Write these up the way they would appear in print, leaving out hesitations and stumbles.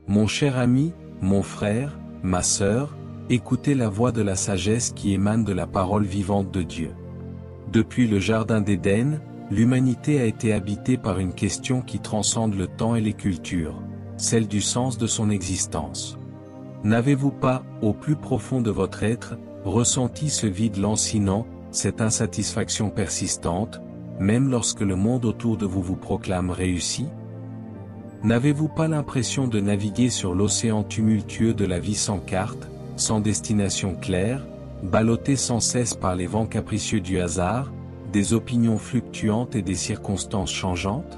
Mon cher ami, mon frère, ma sœur, écoutez la voix de la sagesse qui émane de la parole vivante de Dieu. Depuis le Jardin d'Éden, l'humanité a été habitée par une question qui transcende le temps et les cultures, celle du sens de son existence. N'avez-vous pas, au plus profond de votre être, ressenti ce vide lancinant, cette insatisfaction persistante, même lorsque le monde autour de vous vous proclame réussi? N'avez-vous pas l'impression de naviguer sur l'océan tumultueux de la vie sans carte, sans destination claire, ballotté sans cesse par les vents capricieux du hasard, des opinions fluctuantes et des circonstances changeantes?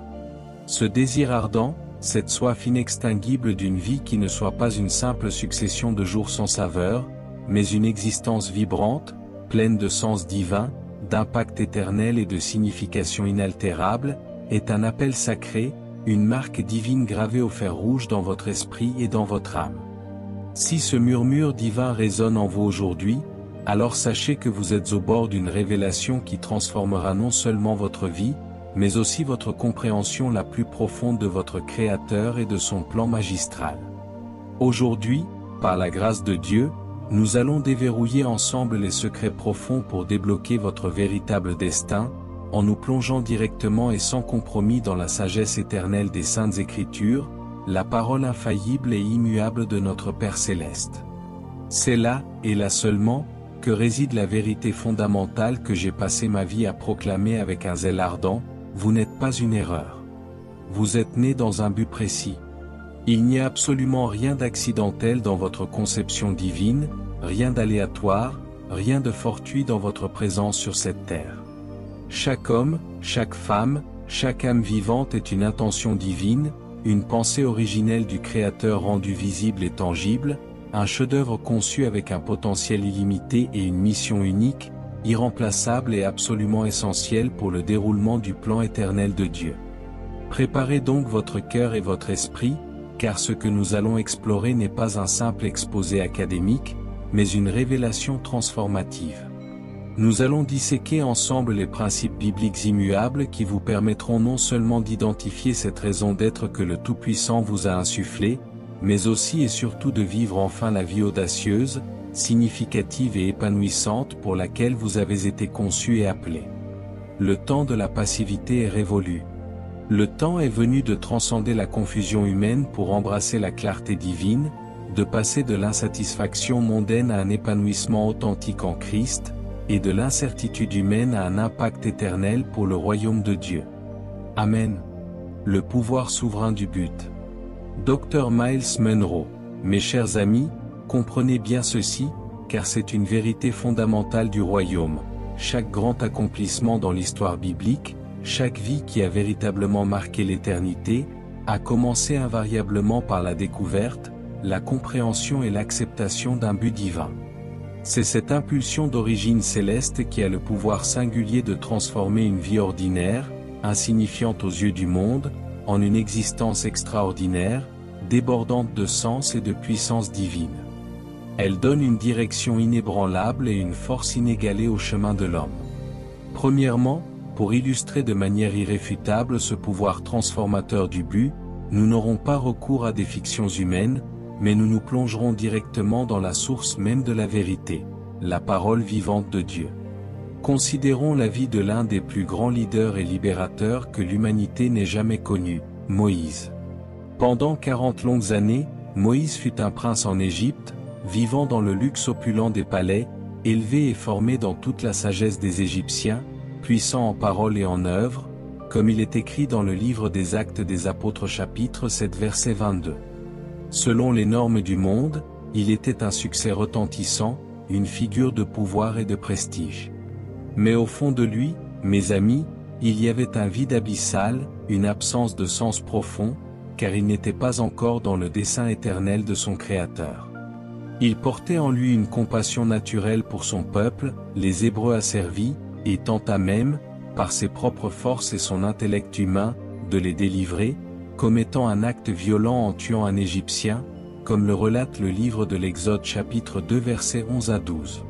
Ce désir ardent, cette soif inextinguible d'une vie qui ne soit pas une simple succession de jours sans saveur, mais une existence vibrante, pleine de sens divin, d'impact éternel et de signification inaltérable, est un appel sacré, une marque divine gravée au fer rouge dans votre esprit et dans votre âme. Si ce murmure divin résonne en vous aujourd'hui, alors sachez que vous êtes au bord d'une révélation qui transformera non seulement votre vie, mais aussi votre compréhension la plus profonde de votre Créateur et de son plan magistral. Aujourd'hui, par la grâce de Dieu, nous allons déverrouiller ensemble les secrets profonds pour débloquer votre véritable destin, en nous plongeant directement et sans compromis dans la sagesse éternelle des Saintes Écritures, la parole infaillible et immuable de notre Père Céleste. C'est là, et là seulement, que réside la vérité fondamentale que j'ai passé ma vie à proclamer avec un zèle ardent: vous n'êtes pas une erreur. Vous êtes né dans un but précis. Il n'y a absolument rien d'accidentel dans votre conception divine, rien d'aléatoire, rien de fortuit dans votre présence sur cette terre. Chaque homme, chaque femme, chaque âme vivante est une intention divine, une pensée originelle du Créateur rendue visible et tangible, un chef-d'œuvre conçu avec un potentiel illimité et une mission unique, irremplaçable et absolument essentielle pour le déroulement du plan éternel de Dieu. Préparez donc votre cœur et votre esprit, car ce que nous allons explorer n'est pas un simple exposé académique, mais une révélation transformative. Nous allons disséquer ensemble les principes bibliques immuables qui vous permettront non seulement d'identifier cette raison d'être que le Tout-Puissant vous a insufflée, mais aussi et surtout de vivre enfin la vie audacieuse, significative et épanouissante pour laquelle vous avez été conçu et appelé. Le temps de la passivité est révolu. Le temps est venu de transcender la confusion humaine pour embrasser la clarté divine, de passer de l'insatisfaction mondaine à un épanouissement authentique en Christ, et de l'incertitude humaine à un impact éternel pour le royaume de Dieu. Amen. Le pouvoir souverain du but. Dr Myles Munroe. Mes chers amis, comprenez bien ceci, car c'est une vérité fondamentale du royaume. Chaque grand accomplissement dans l'histoire biblique, chaque vie qui a véritablement marqué l'éternité, a commencé invariablement par la découverte, la compréhension et l'acceptation d'un but divin. C'est cette impulsion d'origine céleste qui a le pouvoir singulier de transformer une vie ordinaire, insignifiante aux yeux du monde, en une existence extraordinaire, débordante de sens et de puissance divine. Elle donne une direction inébranlable et une force inégalée au chemin de l'homme. Premièrement, pour illustrer de manière irréfutable ce pouvoir transformateur du but, nous n'aurons pas recours à des fictions humaines, mais nous nous plongerons directement dans la source même de la vérité, la parole vivante de Dieu. Considérons la vie de l'un des plus grands leaders et libérateurs que l'humanité n'ait jamais connu, Moïse. Pendant 40 longues années, Moïse fut un prince en Égypte, vivant dans le luxe opulent des palais, élevé et formé dans toute la sagesse des Égyptiens, puissant en parole et en œuvre, comme il est écrit dans le livre des Actes des Apôtres chapitre 7 verset 22. Selon les normes du monde, il était un succès retentissant, une figure de pouvoir et de prestige. Mais au fond de lui, mes amis, il y avait un vide abyssal, une absence de sens profond, car il n'était pas encore dans le dessein éternel de son Créateur. Il portait en lui une compassion naturelle pour son peuple, les Hébreux asservis, et tenta même, par ses propres forces et son intellect humain, de les délivrer, commettant un acte violent en tuant un Égyptien, comme le relate le livre de l'Exode chapitre 2 versets 11 à 12.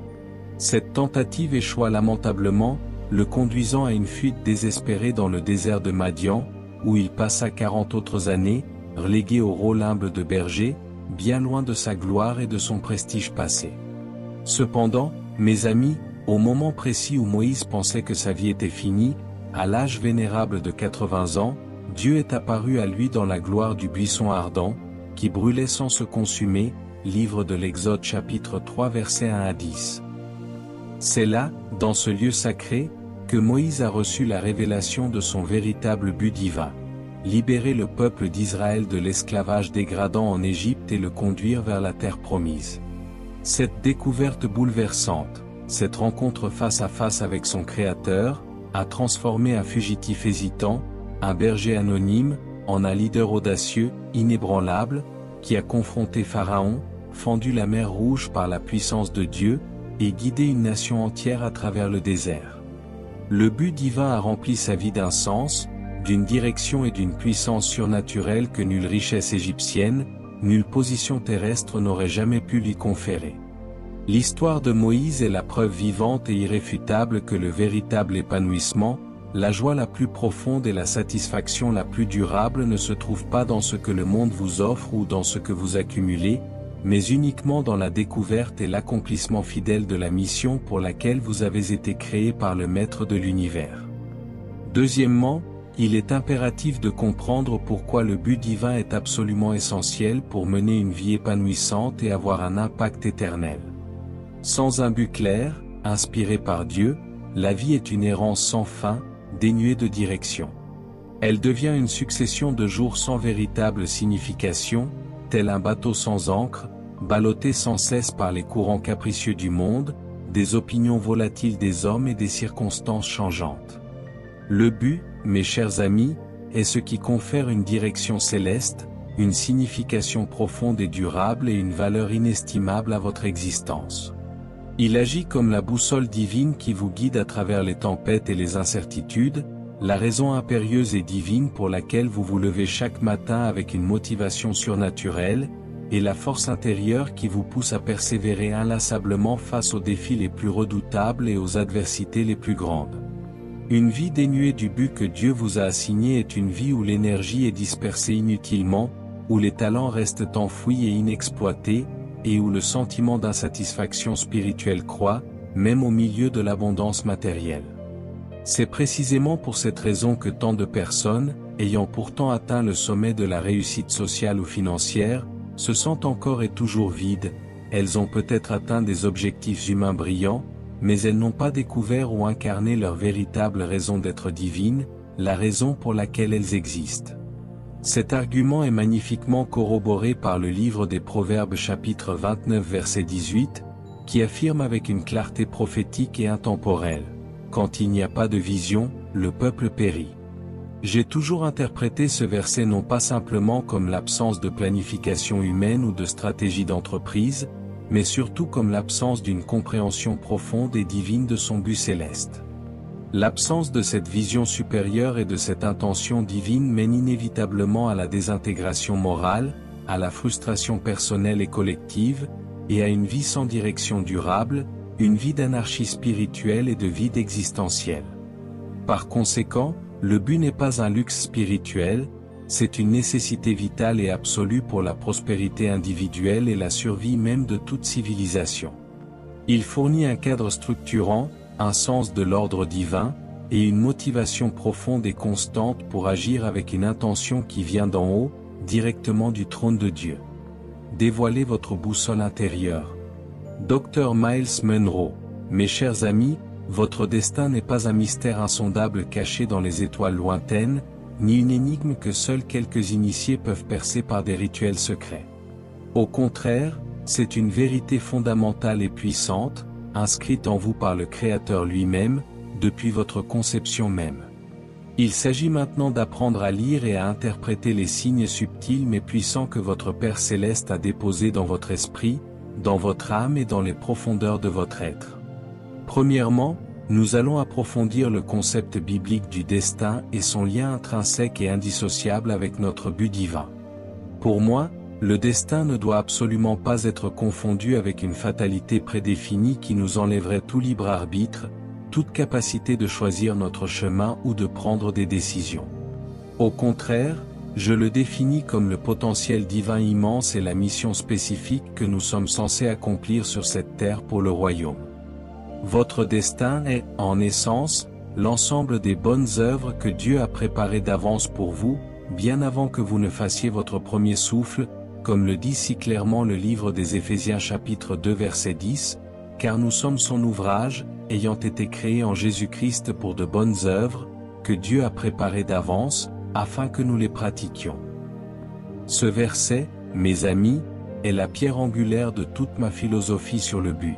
Cette tentative échoua lamentablement, le conduisant à une fuite désespérée dans le désert de Madian, où il passa 40 autres années, relégué au rôle humble de berger, bien loin de sa gloire et de son prestige passé. Cependant, mes amis, au moment précis où Moïse pensait que sa vie était finie, à l'âge vénérable de 80 ans, Dieu est apparu à lui dans la gloire du buisson ardent, qui brûlait sans se consumer, livre de l'Exode chapitre 3 versets 1 à 10. C'est là, dans ce lieu sacré, que Moïse a reçu la révélation de son véritable but divin: libérer le peuple d'Israël de l'esclavage dégradant en Égypte et le conduire vers la terre promise. Cette découverte bouleversante, cette rencontre face à face avec son Créateur, a transformé un fugitif hésitant, un berger anonyme, en un leader audacieux, inébranlable, qui a confronté Pharaon, fendu la mer Rouge par la puissance de Dieu, et guidé une nation entière à travers le désert. Le but divin a rempli sa vie d'un sens, d'une direction et d'une puissance surnaturelle que nulle richesse égyptienne, nulle position terrestre n'aurait jamais pu lui conférer. L'histoire de Moïse est la preuve vivante et irréfutable que le véritable épanouissement, la joie la plus profonde et la satisfaction la plus durable ne se trouvent pas dans ce que le monde vous offre ou dans ce que vous accumulez, mais uniquement dans la découverte et l'accomplissement fidèle de la mission pour laquelle vous avez été créé par le Maître de l'univers. Deuxièmement, il est impératif de comprendre pourquoi le but divin est absolument essentiel pour mener une vie épanouissante et avoir un impact éternel. Sans un but clair, inspiré par Dieu, la vie est une errance sans fin, dénuée de direction. Elle devient une succession de jours sans véritable signification, tel un bateau sans ancre, ballotté sans cesse par les courants capricieux du monde, des opinions volatiles des hommes et des circonstances changeantes. Le but, mes chers amis, est ce qui confère une direction céleste, une signification profonde et durable et une valeur inestimable à votre existence. Il agit comme la boussole divine qui vous guide à travers les tempêtes et les incertitudes, la raison impérieuse et divine pour laquelle vous vous levez chaque matin avec une motivation surnaturelle, et la force intérieure qui vous pousse à persévérer inlassablement face aux défis les plus redoutables et aux adversités les plus grandes. Une vie dénuée du but que Dieu vous a assigné est une vie où l'énergie est dispersée inutilement, où les talents restent enfouis et inexploités, et où le sentiment d'insatisfaction spirituelle croît, même au milieu de l'abondance matérielle. C'est précisément pour cette raison que tant de personnes, ayant pourtant atteint le sommet de la réussite sociale ou financière, se sentent encore et toujours vides. Elles ont peut-être atteint des objectifs humains brillants, mais elles n'ont pas découvert ou incarné leur véritable raison d'être divine, la raison pour laquelle elles existent. Cet argument est magnifiquement corroboré par le livre des Proverbes chapitre 29 verset 18, qui affirme avec une clarté prophétique et intemporelle: quand il n'y a pas de vision, le peuple périt. J'ai toujours interprété ce verset non pas simplement comme l'absence de planification humaine ou de stratégie d'entreprise, mais surtout comme l'absence d'une compréhension profonde et divine de son but céleste. L'absence de cette vision supérieure et de cette intention divine mène inévitablement à la désintégration morale, à la frustration personnelle et collective, et à une vie sans direction durable, une vie d'anarchie spirituelle et de vide existentiel. Par conséquent, le but n'est pas un luxe spirituel, c'est une nécessité vitale et absolue pour la prospérité individuelle et la survie même de toute civilisation. Il fournit un cadre structurant, un sens de l'ordre divin, et une motivation profonde et constante pour agir avec une intention qui vient d'en haut, directement du trône de Dieu. Dévoilez votre boussole intérieure. Dr Miles Monroe. Mes chers amis, votre destin n'est pas un mystère insondable caché dans les étoiles lointaines, ni une énigme que seuls quelques initiés peuvent percer par des rituels secrets. Au contraire, c'est une vérité fondamentale et puissante, inscrite en vous par le Créateur lui-même, depuis votre conception même. Il s'agit maintenant d'apprendre à lire et à interpréter les signes subtils mais puissants que votre Père Céleste a déposés dans votre esprit, dans votre âme et dans les profondeurs de votre être. Premièrement, nous allons approfondir le concept biblique du destin et son lien intrinsèque et indissociable avec notre but divin. Pour moi, le destin ne doit absolument pas être confondu avec une fatalité prédéfinie qui nous enlèverait tout libre arbitre, toute capacité de choisir notre chemin ou de prendre des décisions. Au contraire, Je le définis comme le potentiel divin immense et la mission spécifique que nous sommes censés accomplir sur cette terre pour le royaume. Votre destin est, en essence, l'ensemble des bonnes œuvres que Dieu a préparées d'avance pour vous, bien avant que vous ne fassiez votre premier souffle, comme le dit si clairement le livre des Éphésiens chapitre 2 verset 10, car nous sommes son ouvrage, ayant été créés en Jésus-Christ pour de bonnes œuvres, que Dieu a préparées d'avance, afin que nous les pratiquions. Ce verset, mes amis, est la pierre angulaire de toute ma philosophie sur le but.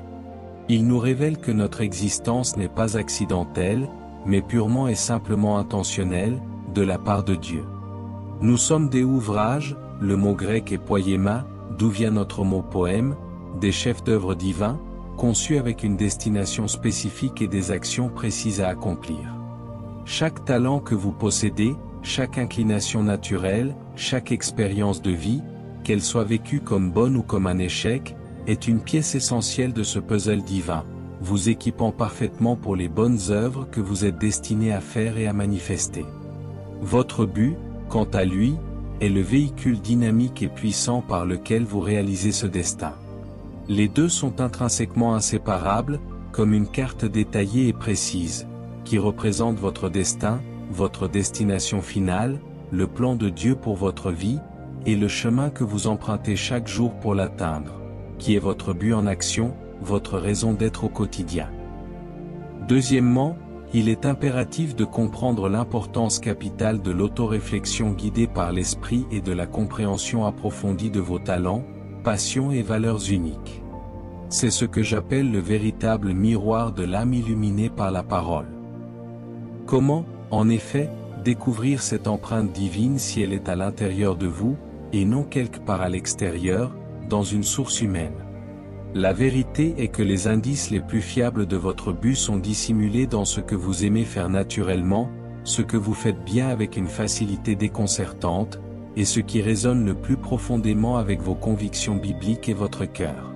Il nous révèle que notre existence n'est pas accidentelle, mais purement et simplement intentionnelle, de la part de Dieu. Nous sommes des ouvrages, le mot grec est poiema, d'où vient notre mot poème, des chefs d'œuvre divins, conçus avec une destination spécifique et des actions précises à accomplir. Chaque talent que vous possédez, chaque inclination naturelle, chaque expérience de vie, qu'elle soit vécue comme bonne ou comme un échec, est une pièce essentielle de ce puzzle divin, vous équipant parfaitement pour les bonnes œuvres que vous êtes destinés à faire et à manifester. Votre but, quant à lui, est le véhicule dynamique et puissant par lequel vous réalisez ce destin. Les deux sont intrinsèquement inséparables, comme une carte détaillée et précise, qui représente votre destin, votre destination finale, le plan de Dieu pour votre vie, et le chemin que vous empruntez chaque jour pour l'atteindre, qui est votre but en action, votre raison d'être au quotidien. Deuxièmement, il est impératif de comprendre l'importance capitale de l'autoréflexion guidée par l'esprit et de la compréhension approfondie de vos talents, passions et valeurs uniques. C'est ce que j'appelle le véritable miroir de l'âme illuminée par la parole. Comment, en effet, découvrir cette empreinte divine si elle est à l'intérieur de vous, et non quelque part à l'extérieur, dans une source humaine? La vérité est que les indices les plus fiables de votre but sont dissimulés dans ce que vous aimez faire naturellement, ce que vous faites bien avec une facilité déconcertante, et ce qui résonne le plus profondément avec vos convictions bibliques et votre cœur.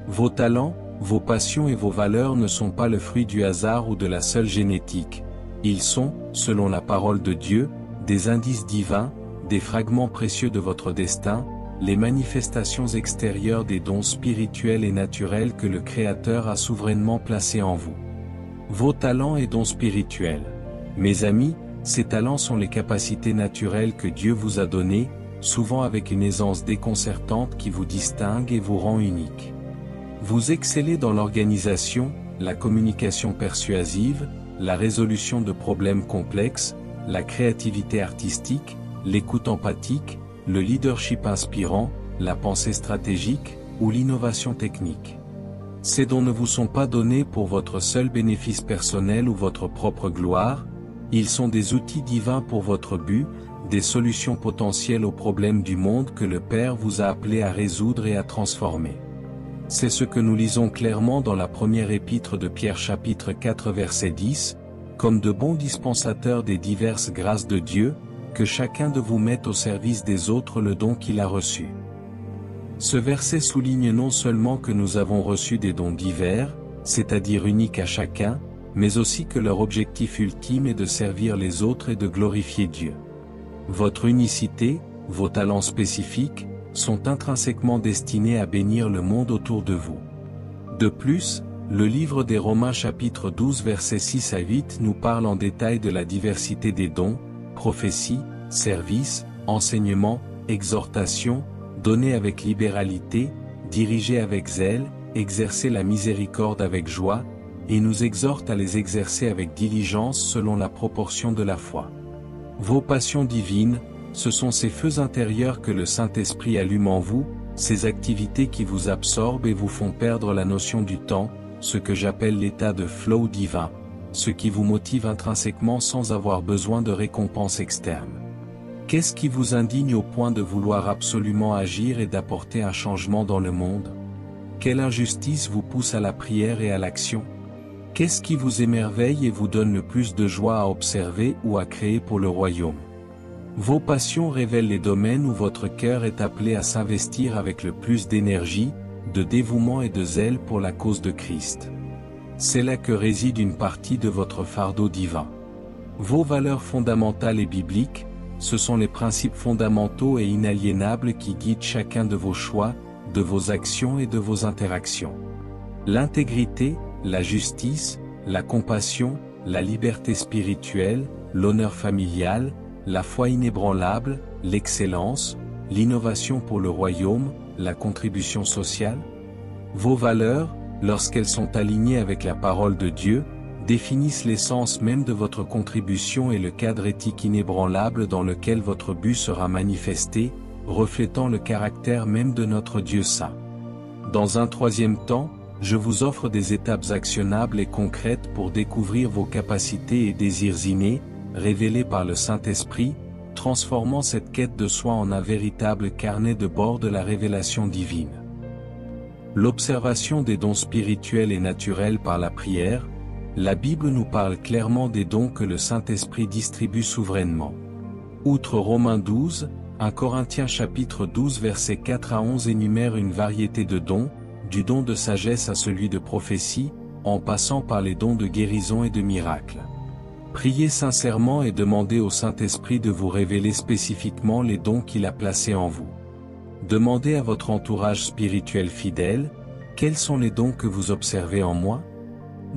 Vos talents, vos passions et vos valeurs ne sont pas le fruit du hasard ou de la seule génétique. Ils sont, selon la parole de Dieu, des indices divins, des fragments précieux de votre destin, les manifestations extérieures des dons spirituels et naturels que le Créateur a souverainement placés en vous. Vos talents et dons spirituels. Mes amis, ces talents sont les capacités naturelles que Dieu vous a données, souvent avec une aisance déconcertante qui vous distingue et vous rend unique. Vous excellez dans l'organisation, la communication persuasive, la résolution de problèmes complexes, la créativité artistique, l'écoute empathique, le leadership inspirant, la pensée stratégique, ou l'innovation technique. Ces dons ne vous sont pas donnés pour votre seul bénéfice personnel ou votre propre gloire, ils sont des outils divins pour votre but, des solutions potentielles aux problèmes du monde que le Père vous a appelé à résoudre et à transformer. C'est ce que nous lisons clairement dans la première épître de Pierre chapitre 4 verset 10, comme de bons dispensateurs des diverses grâces de Dieu, que chacun de vous mette au service des autres le don qu'il a reçu. Ce verset souligne non seulement que nous avons reçu des dons divers, c'est-à-dire uniques à chacun, mais aussi que leur objectif ultime est de servir les autres et de glorifier Dieu. Votre unicité, vos talents spécifiques, sont intrinsèquement destinés à bénir le monde autour de vous. De plus, le livre des Romains chapitre 12 versets 6 à 8 nous parle en détail de la diversité des dons, prophétie, service, enseignement, exhortation, donner avec libéralité, diriger avec zèle, exercer la miséricorde avec joie, et nous exhorte à les exercer avec diligence selon la proportion de la foi. Vos passions divines, ce sont ces feux intérieurs que le Saint-Esprit allume en vous, ces activités qui vous absorbent et vous font perdre la notion du temps, ce que j'appelle l'état de flow divin, ce qui vous motive intrinsèquement sans avoir besoin de récompense externe. Qu'est-ce qui vous indigne au point de vouloir absolument agir et d'apporter un changement dans le monde? Quelle injustice vous pousse à la prière et à l'action? Qu'est-ce qui vous émerveille et vous donne le plus de joie à observer ou à créer pour le royaume? Vos passions révèlent les domaines où votre cœur est appelé à s'investir avec le plus d'énergie, de dévouement et de zèle pour la cause de Christ. C'est là que réside une partie de votre fardeau divin. Vos valeurs fondamentales et bibliques, ce sont les principes fondamentaux et inaliénables qui guident chacun de vos choix, de vos actions et de vos interactions. L'intégrité, la justice, la compassion, la liberté spirituelle, l'honneur familial, la foi inébranlable, l'excellence, l'innovation pour le royaume, la contribution sociale. Vos valeurs, lorsqu'elles sont alignées avec la parole de Dieu, définissent l'essence même de votre contribution et le cadre éthique inébranlable dans lequel votre but sera manifesté, reflétant le caractère même de notre Dieu saint. Dans un troisième temps, je vous offre des étapes actionnables et concrètes pour découvrir vos capacités et désirs innés, révélés par le Saint-Esprit, transformant cette quête de soi en un véritable carnet de bord de la révélation divine. L'observation des dons spirituels et naturels par la prière. La Bible nous parle clairement des dons que le Saint-Esprit distribue souverainement. Outre Romains 12, 1 Corinthiens chapitre 12 versets 4 à 11 énumère une variété de dons, du don de sagesse à celui de prophétie, en passant par les dons de guérison et de miracles. Priez sincèrement et demandez au Saint-Esprit de vous révéler spécifiquement les dons qu'il a placés en vous. Demandez à votre entourage spirituel fidèle, quels sont les dons que vous observez en moi ?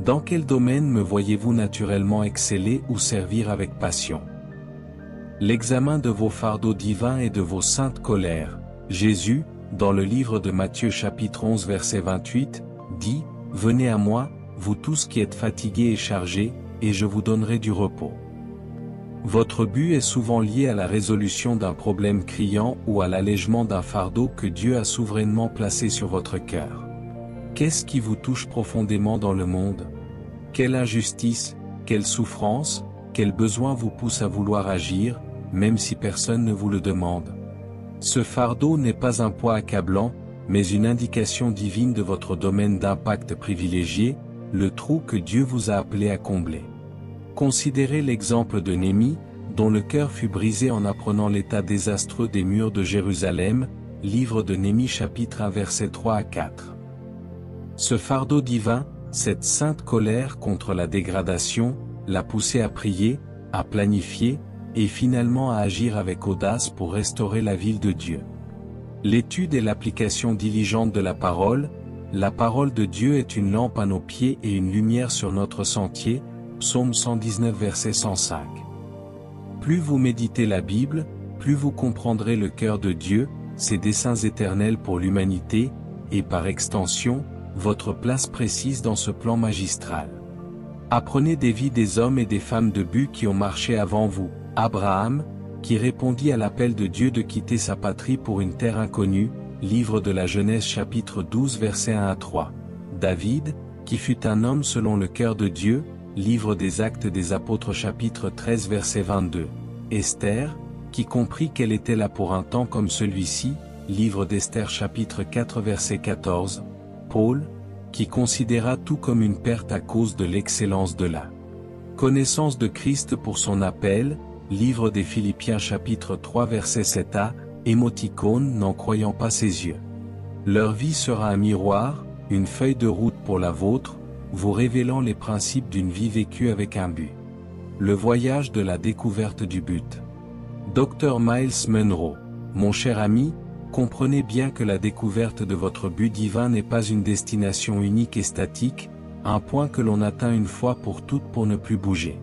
Dans quel domaine me voyez-vous naturellement exceller ou servir avec passion? L'examen de vos fardeaux divins et de vos saintes colères. Jésus, dans le livre de Matthieu chapitre 11 verset 28, dit, « Venez à moi, vous tous qui êtes fatigués et chargés, et je vous donnerai du repos. » Votre but est souvent lié à la résolution d'un problème criant ou à l'allègement d'un fardeau que Dieu a souverainement placé sur votre cœur. Qu'est-ce qui vous touche profondément dans le monde? Quelle injustice, quelle souffrance, quel besoin vous pousse à vouloir agir, même si personne ne vous le demande? Ce fardeau n'est pas un poids accablant, mais une indication divine de votre domaine d'impact privilégié, le trou que Dieu vous a appelé à combler. Considérez l'exemple de Néhémie, dont le cœur fut brisé en apprenant l'état désastreux des murs de Jérusalem, livre de Néhémie chapitre 1 versets 3 à 4. Ce fardeau divin, cette sainte colère contre la dégradation, l'a poussé à prier, à planifier, et finalement à agir avec audace pour restaurer la ville de Dieu. L'étude et l'application diligente de la parole de Dieu est une lampe à nos pieds et une lumière sur notre sentier, Psaume 119 verset 105. Plus vous méditez la Bible, plus vous comprendrez le cœur de Dieu, ses desseins éternels pour l'humanité, et par extension, votre place précise dans ce plan magistral. Apprenez des vies des hommes et des femmes de but qui ont marché avant vous. Abraham, qui répondit à l'appel de Dieu de quitter sa patrie pour une terre inconnue, livre de la Genèse chapitre 12 versets 1 à 3. David, qui fut un homme selon le cœur de Dieu, livre des Actes des Apôtres chapitre 13 verset 22. Esther, qui comprit qu'elle était là pour un temps comme celui-ci, livre d'Esther chapitre 4 verset 14. Paul, qui considéra tout comme une perte à cause de l'excellence de la connaissance de Christ pour son appel, livre des Philippiens chapitre 3 verset 7a, émoticône n'en croyant pas ses yeux. Leur vie sera un miroir, une feuille de route pour la vôtre, vous révélant les principes d'une vie vécue avec un but. Le voyage de la découverte du but. Dr Miles Monroe, mon cher ami, comprenez bien que la découverte de votre but divin n'est pas une destination unique et statique, un point que l'on atteint une fois pour toutes pour ne plus bouger.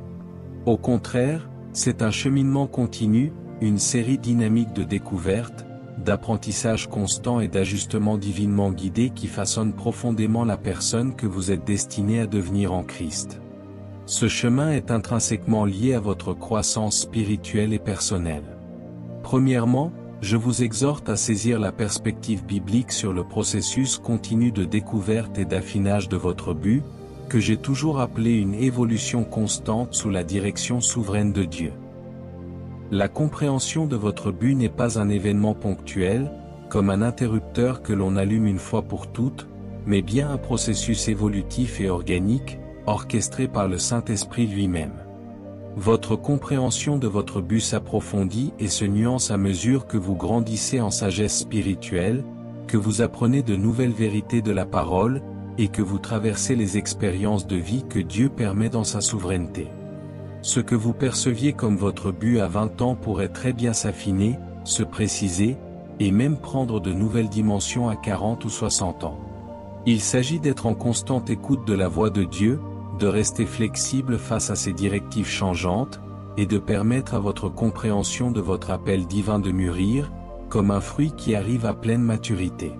Au contraire, c'est un cheminement continu, une série dynamique de découvertes, d'apprentissage constant et d'ajustements divinement guidés qui façonnent profondément la personne que vous êtes destiné à devenir en Christ. Ce chemin est intrinsèquement lié à votre croissance spirituelle et personnelle. Premièrement, je vous exhorte à saisir la perspective biblique sur le processus continu de découverte et d'affinage de votre but, que j'ai toujours appelé une évolution constante sous la direction souveraine de Dieu. La compréhension de votre but n'est pas un événement ponctuel, comme un interrupteur que l'on allume une fois pour toutes, mais bien un processus évolutif et organique, orchestré par le Saint-Esprit lui-même. Votre compréhension de votre but s'approfondit et se nuance à mesure que vous grandissez en sagesse spirituelle, que vous apprenez de nouvelles vérités de la parole, et que vous traversez les expériences de vie que Dieu permet dans sa souveraineté. Ce que vous perceviez comme votre but à 20 ans pourrait très bien s'affiner, se préciser, et même prendre de nouvelles dimensions à 40 ou 60 ans. Il s'agit d'être en constante écoute de la voix de Dieu, de rester flexible face à ses directives changeantes, et de permettre à votre compréhension de votre appel divin de mûrir, comme un fruit qui arrive à pleine maturité.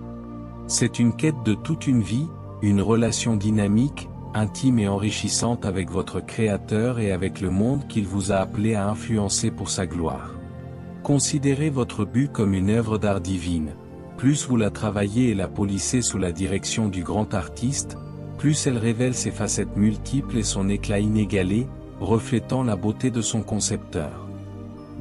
C'est une quête de toute une vie, une relation dynamique, intime et enrichissante avec votre Créateur et avec le monde qu'il vous a appelé à influencer pour sa gloire. Considérez votre but comme une œuvre d'art divine. Plus vous la travaillez et la polissez sous la direction du grand artiste, plus elle révèle ses facettes multiples et son éclat inégalé, reflétant la beauté de son concepteur.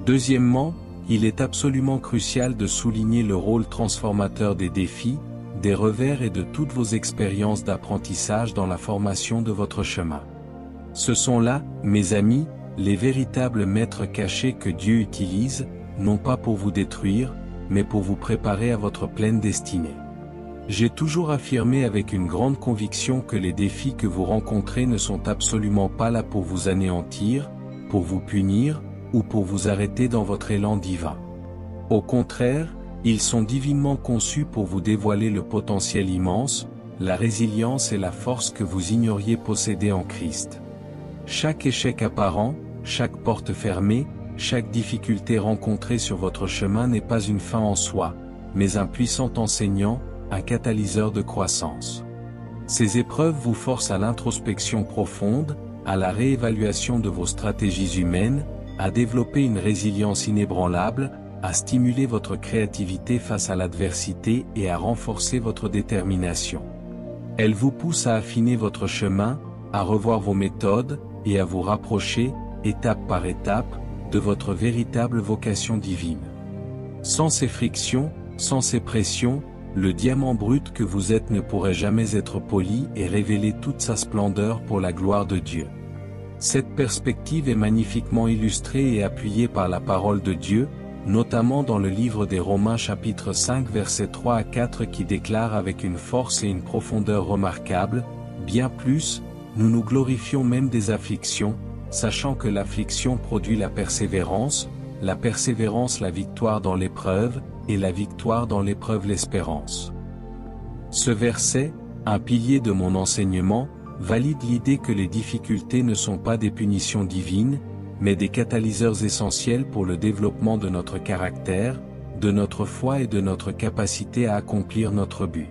Deuxièmement, il est absolument crucial de souligner le rôle transformateur des défis, des revers et de toutes vos expériences d'apprentissage dans la formation de votre chemin. Ce sont là, mes amis, les véritables maîtres cachés que Dieu utilise, non pas pour vous détruire, mais pour vous préparer à votre pleine destinée. J'ai toujours affirmé avec une grande conviction que les défis que vous rencontrez ne sont absolument pas là pour vous anéantir, pour vous punir, ou pour vous arrêter dans votre élan divin. Au contraire, ils sont divinement conçus pour vous dévoiler le potentiel immense, la résilience et la force que vous ignoriez posséder en Christ. Chaque échec apparent, chaque porte fermée, chaque difficulté rencontrée sur votre chemin n'est pas une fin en soi, mais un puissant enseignant, un catalyseur de croissance. Ces épreuves vous forcent à l'introspection profonde, à la réévaluation de vos stratégies humaines, à développer une résilience inébranlable, à stimuler votre créativité face à l'adversité et à renforcer votre détermination. Elles vous poussent à affiner votre chemin, à revoir vos méthodes, et à vous rapprocher, étape par étape, de votre véritable vocation divine. Sans ces frictions, sans ces pressions, le diamant brut que vous êtes ne pourrait jamais être poli et révéler toute sa splendeur pour la gloire de Dieu. Cette perspective est magnifiquement illustrée et appuyée par la parole de Dieu, notamment dans le livre des Romains chapitre 5 versets 3 à 4 qui déclare avec une force et une profondeur remarquables, bien plus, nous nous glorifions même des afflictions, sachant que l'affliction produit la persévérance la victoire dans l'épreuve, et la victoire dans l'épreuve l'espérance. Ce verset, un pilier de mon enseignement, valide l'idée que les difficultés ne sont pas des punitions divines, mais des catalyseurs essentiels pour le développement de notre caractère, de notre foi et de notre capacité à accomplir notre but.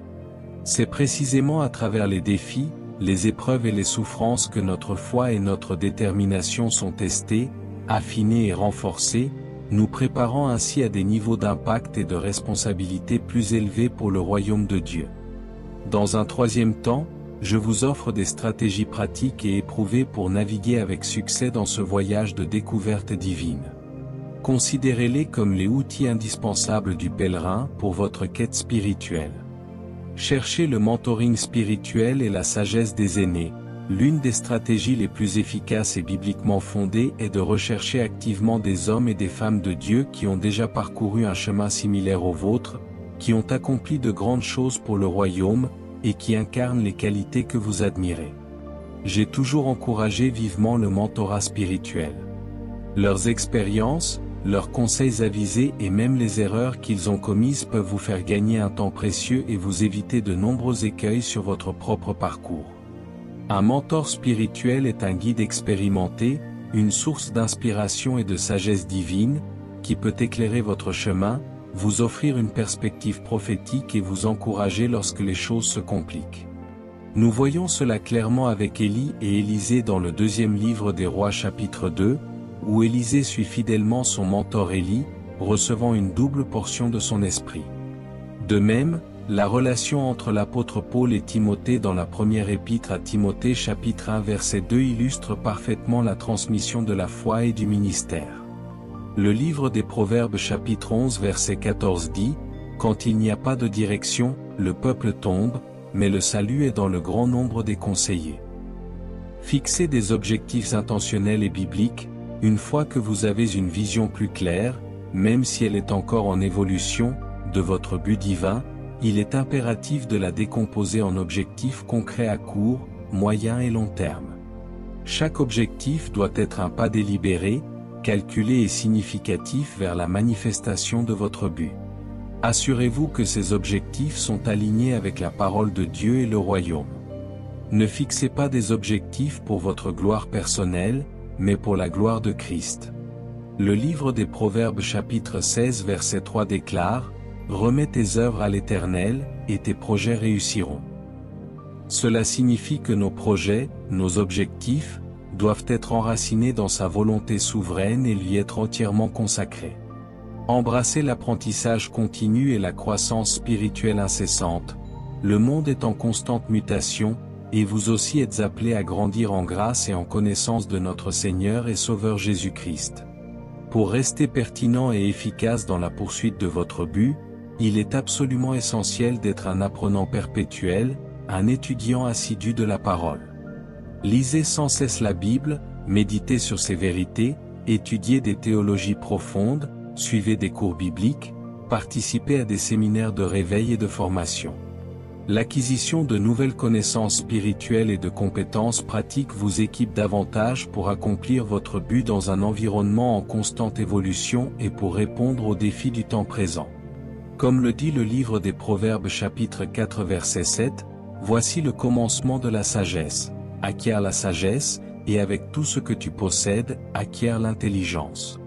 C'est précisément à travers les défis, les épreuves et les souffrances que notre foi et notre détermination sont testées, affinées et renforcées, nous préparant ainsi à des niveaux d'impact et de responsabilité plus élevés pour le royaume de Dieu. Dans un troisième temps, je vous offre des stratégies pratiques et éprouvées pour naviguer avec succès dans ce voyage de découverte divine. Considérez-les comme les outils indispensables du pèlerin pour votre quête spirituelle. Cherchez le mentoring spirituel et la sagesse des aînés. L'une des stratégies les plus efficaces et bibliquement fondées est de rechercher activement des hommes et des femmes de Dieu qui ont déjà parcouru un chemin similaire au vôtre, qui ont accompli de grandes choses pour le royaume, et qui incarnent les qualités que vous admirez. J'ai toujours encouragé vivement le mentorat spirituel. Leurs expériences, leurs conseils avisés et même les erreurs qu'ils ont commises peuvent vous faire gagner un temps précieux et vous éviter de nombreux écueils sur votre propre parcours. Un mentor spirituel est un guide expérimenté, une source d'inspiration et de sagesse divine, qui peut éclairer votre chemin, vous offrir une perspective prophétique et vous encourager lorsque les choses se compliquent. Nous voyons cela clairement avec Élie et Élisée dans le deuxième livre des Rois chapitre 2, où Élisée suit fidèlement son mentor Élie, recevant une double portion de son esprit. De même, la relation entre l'apôtre Paul et Timothée dans la première épître à Timothée chapitre 1 verset 2 illustre parfaitement la transmission de la foi et du ministère. Le livre des Proverbes chapitre 11 verset 14 dit, « Quand il n'y a pas de direction, le peuple tombe, mais le salut est dans le grand nombre des conseillers. » Fixez des objectifs intentionnels et bibliques, une fois que vous avez une vision plus claire, même si elle est encore en évolution, de votre but divin, il est impératif de la décomposer en objectifs concrets à court, moyen et long terme. Chaque objectif doit être un pas délibéré, calculé et significatif vers la manifestation de votre but. Assurez-vous que ces objectifs sont alignés avec la parole de Dieu et le royaume. Ne fixez pas des objectifs pour votre gloire personnelle, mais pour la gloire de Christ. Le livre des Proverbes chapitre 16 verset 3 déclare « Remets tes œuvres à l'Éternel, et tes projets réussiront ». Cela signifie que nos projets, nos objectifs, doivent être enracinés dans sa volonté souveraine et lui être entièrement consacrés. Embrassez l'apprentissage continu et la croissance spirituelle incessante. Le monde est en constante mutation, et vous aussi êtes appelés à grandir en grâce et en connaissance de notre Seigneur et Sauveur Jésus-Christ. Pour rester pertinent et efficace dans la poursuite de votre but, il est absolument essentiel d'être un apprenant perpétuel, un étudiant assidu de la parole. Lisez sans cesse la Bible, méditez sur ses vérités, étudiez des théologies profondes, suivez des cours bibliques, participez à des séminaires de réveil et de formation. L'acquisition de nouvelles connaissances spirituelles et de compétences pratiques vous équipe davantage pour accomplir votre but dans un environnement en constante évolution et pour répondre aux défis du temps présent. Comme le dit le livre des Proverbes chapitre 4 verset 7, « Voici le commencement de la sagesse. Acquiert la sagesse, et avec tout ce que tu possèdes, acquiert l'intelligence. »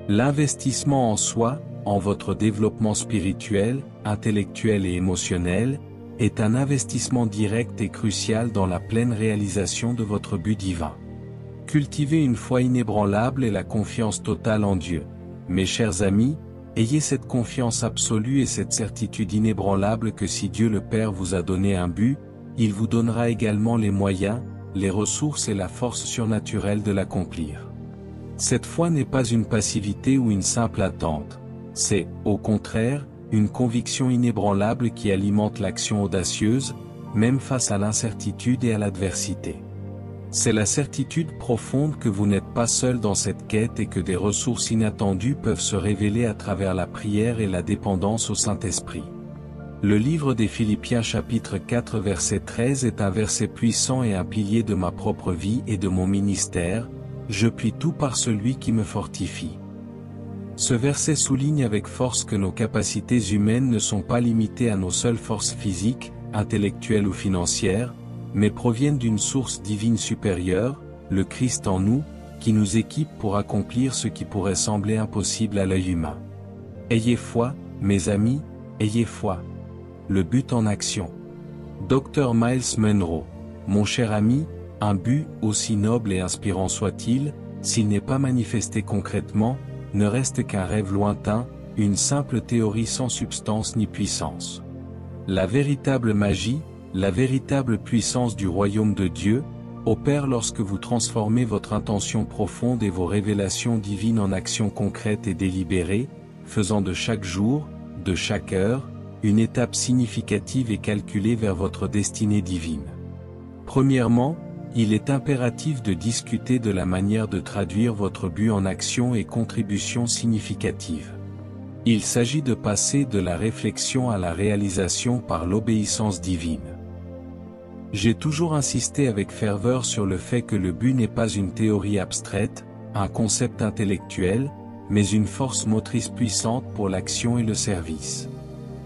L'investissement en soi, en votre développement spirituel, intellectuel et émotionnel, est un investissement direct et crucial dans la pleine réalisation de votre but divin. Cultivez une foi inébranlable et la confiance totale en Dieu. Mes chers amis, ayez cette confiance absolue et cette certitude inébranlable que si Dieu le Père vous a donné un but, il vous donnera également les moyens, les ressources et la force surnaturelle de l'accomplir. Cette foi n'est pas une passivité ou une simple attente. C'est, au contraire, une conviction inébranlable qui alimente l'action audacieuse, même face à l'incertitude et à l'adversité. C'est la certitude profonde que vous n'êtes pas seul dans cette quête et que des ressources inattendues peuvent se révéler à travers la prière et la dépendance au Saint-Esprit. Le livre des Philippiens chapitre 4 verset 13 est un verset puissant et un pilier de ma propre vie et de mon ministère. Je puis tout par celui qui me fortifie. Ce verset souligne avec force que nos capacités humaines ne sont pas limitées à nos seules forces physiques, intellectuelles ou financières, mais proviennent d'une source divine supérieure, le Christ en nous, qui nous équipe pour accomplir ce qui pourrait sembler impossible à l'œil humain. Ayez foi, mes amis, ayez foi. Le but en action. Dr Myles Munroe. Mon cher ami, un but, aussi noble et inspirant soit-il, s'il n'est pas manifesté concrètement, ne reste qu'un rêve lointain, une simple théorie sans substance ni puissance. La véritable magie, la véritable puissance du royaume de Dieu, opère lorsque vous transformez votre intention profonde et vos révélations divines en actions concrètes et délibérées, faisant de chaque jour, de chaque heure, une étape significative et calculée vers votre destinée divine. Premièrement, il est impératif de discuter de la manière de traduire votre but en action et contribution significative. Il s'agit de passer de la réflexion à la réalisation par l'obéissance divine. J'ai toujours insisté avec ferveur sur le fait que le but n'est pas une théorie abstraite, un concept intellectuel, mais une force motrice puissante pour l'action et le service.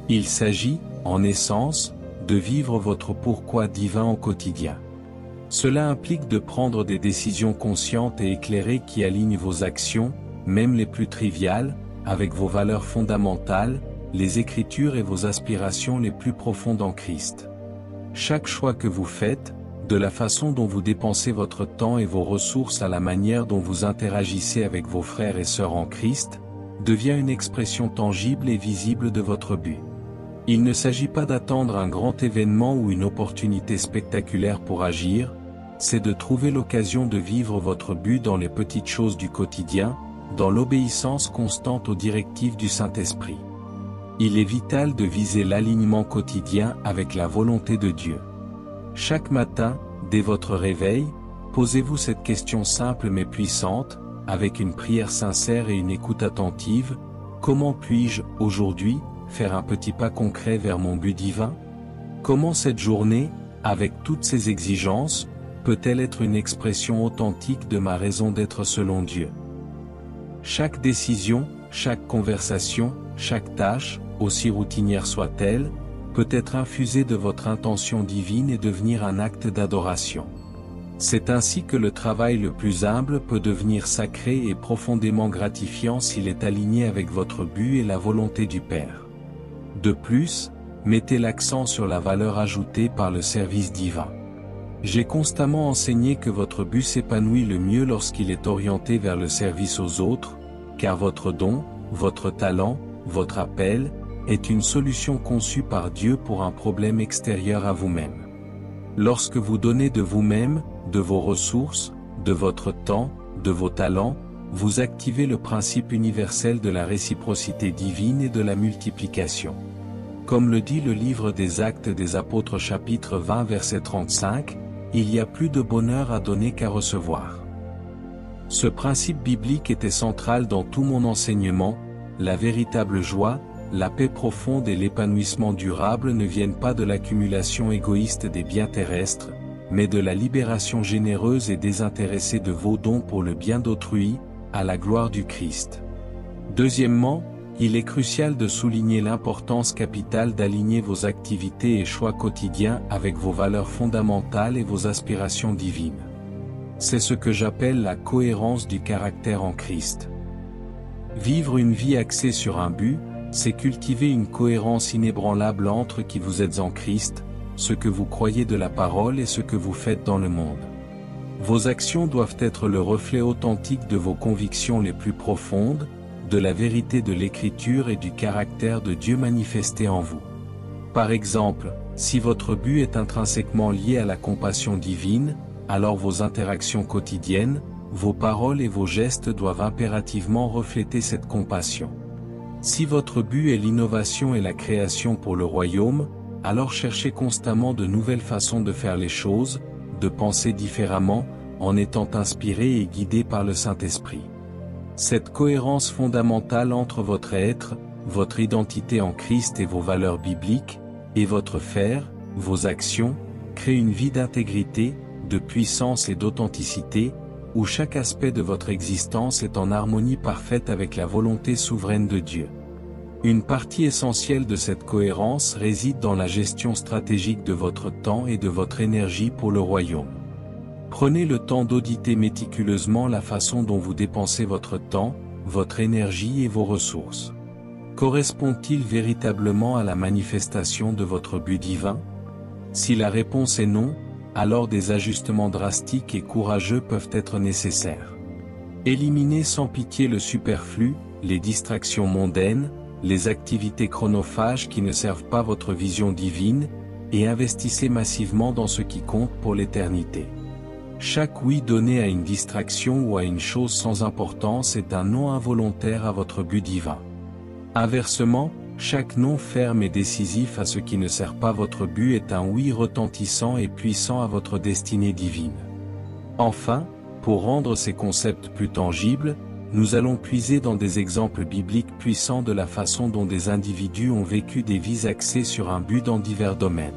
Il s'agit, en essence, de vivre votre pourquoi divin au quotidien. Cela implique de prendre des décisions conscientes et éclairées qui alignent vos actions, même les plus triviales, avec vos valeurs fondamentales, les Écritures et vos aspirations les plus profondes en Christ. Chaque choix que vous faites, de la façon dont vous dépensez votre temps et vos ressources à la manière dont vous interagissez avec vos frères et sœurs en Christ, devient une expression tangible et visible de votre but. Il ne s'agit pas d'attendre un grand événement ou une opportunité spectaculaire pour agir, c'est de trouver l'occasion de vivre votre but dans les petites choses du quotidien, dans l'obéissance constante aux directives du Saint-Esprit. Il est vital de viser l'alignement quotidien avec la volonté de Dieu. Chaque matin, dès votre réveil, posez-vous cette question simple mais puissante, avec une prière sincère et une écoute attentive: comment puis-je, aujourd'hui, faire un petit pas concret vers mon but divin? Comment cette journée, avec toutes ses exigences, peut-elle être une expression authentique de ma raison d'être selon Dieu? Chaque décision, chaque conversation, chaque tâche, aussi routinière soit-elle, peut être infusée de votre intention divine et devenir un acte d'adoration. C'est ainsi que le travail le plus humble peut devenir sacré et profondément gratifiant s'il est aligné avec votre but et la volonté du Père. De plus, mettez l'accent sur la valeur ajoutée par le service divin. J'ai constamment enseigné que votre but s'épanouit le mieux lorsqu'il est orienté vers le service aux autres, car votre don, votre talent, votre appel, est une solution conçue par Dieu pour un problème extérieur à vous-même. Lorsque vous donnez de vous-même, de vos ressources, de votre temps, de vos talents, vous activez le principe universel de la réciprocité divine et de la multiplication. Comme le dit le livre des Actes des Apôtres chapitre 20 verset 35, il y a plus de bonheur à donner qu'à recevoir. Ce principe biblique était central dans tout mon enseignement. La véritable joie, la paix profonde et l'épanouissement durable ne viennent pas de l'accumulation égoïste des biens terrestres, mais de la libération généreuse et désintéressée de vos dons pour le bien d'autrui, à la gloire du Christ. Deuxièmement, il est crucial de souligner l'importance capitale d'aligner vos activités et choix quotidiens avec vos valeurs fondamentales et vos aspirations divines. C'est ce que j'appelle la cohérence du caractère en Christ. Vivre une vie axée sur un but, c'est cultiver une cohérence inébranlable entre qui vous êtes en Christ, ce que vous croyez de la parole et ce que vous faites dans le monde. Vos actions doivent être le reflet authentique de vos convictions les plus profondes, de la vérité de l'Écriture et du caractère de Dieu manifesté en vous. Par exemple, si votre but est intrinsèquement lié à la compassion divine, alors vos interactions quotidiennes, vos paroles et vos gestes doivent impérativement refléter cette compassion. Si votre but est l'innovation et la création pour le royaume, alors cherchez constamment de nouvelles façons de faire les choses, de penser différemment, en étant inspiré et guidé par le Saint-Esprit. Cette cohérence fondamentale entre votre être, votre identité en Christ et vos valeurs bibliques, et votre faire, vos actions, crée une vie d'intégrité, de puissance et d'authenticité, où chaque aspect de votre existence est en harmonie parfaite avec la volonté souveraine de Dieu. Une partie essentielle de cette cohérence réside dans la gestion stratégique de votre temps et de votre énergie pour le royaume. Prenez le temps d'auditer méticuleusement la façon dont vous dépensez votre temps, votre énergie et vos ressources. Correspond-il véritablement à la manifestation de votre but divin? Si la réponse est non, alors des ajustements drastiques et courageux peuvent être nécessaires. Éliminez sans pitié le superflu, les distractions mondaines, les activités chronophages qui ne servent pas votre vision divine, et investissez massivement dans ce qui compte pour l'éternité. Chaque oui donné à une distraction ou à une chose sans importance est un non involontaire à votre but divin. Inversement, chaque non ferme et décisif à ce qui ne sert pas votre but est un oui retentissant et puissant à votre destinée divine. Enfin, pour rendre ces concepts plus tangibles, nous allons puiser dans des exemples bibliques puissants de la façon dont des individus ont vécu des vies axées sur un but dans divers domaines.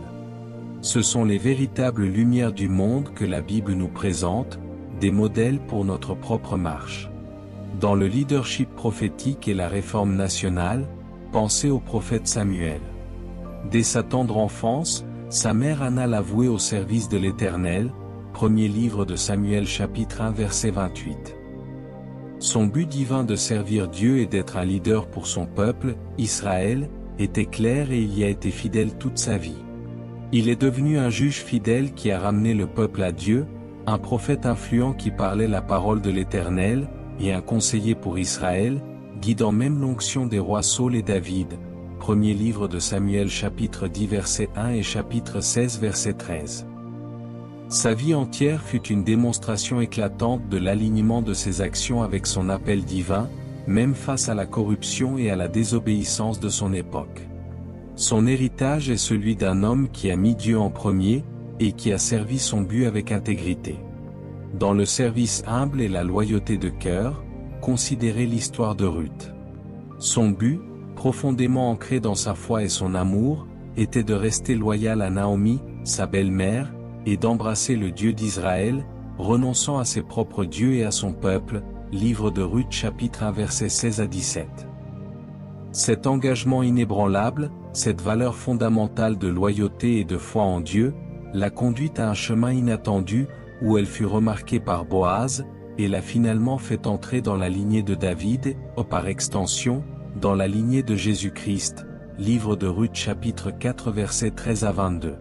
Ce sont les véritables lumières du monde que la Bible nous présente, des modèles pour notre propre marche. Dans le leadership prophétique et la réforme nationale, pensez au prophète Samuel. Dès sa tendre enfance, sa mère Anna l'a voué au service de l'Éternel, premier livre de Samuel chapitre 1 verset 28. Son but divin de servir Dieu et d'être un leader pour son peuple, Israël, était clair et il y a été fidèle toute sa vie. Il est devenu un juge fidèle qui a ramené le peuple à Dieu, un prophète influent qui parlait la parole de l'Éternel, et un conseiller pour Israël, guidant même l'onction des rois Saul et David. Premier livre de Samuel chapitre 10 verset 1 et chapitre 16 verset 13. Sa vie entière fut une démonstration éclatante de l'alignement de ses actions avec son appel divin, même face à la corruption et à la désobéissance de son époque. Son héritage est celui d'un homme qui a mis Dieu en premier, et qui a servi son but avec intégrité. Dans le service humble et la loyauté de cœur, considérez l'histoire de Ruth. Son but, profondément ancré dans sa foi et son amour, était de rester loyal à Naomi, sa belle-mère, et d'embrasser le Dieu d'Israël, renonçant à ses propres dieux et à son peuple. Livre de Ruth chapitre 1 versets 16 à 17. Cet engagement inébranlable, cette valeur fondamentale de loyauté et de foi en Dieu, l'a conduite à un chemin inattendu, où elle fut remarquée par Boaz, et l'a finalement fait entrer dans la lignée de David, ou par extension, dans la lignée de Jésus-Christ. Livre de Ruth chapitre 4 versets 13 à 22.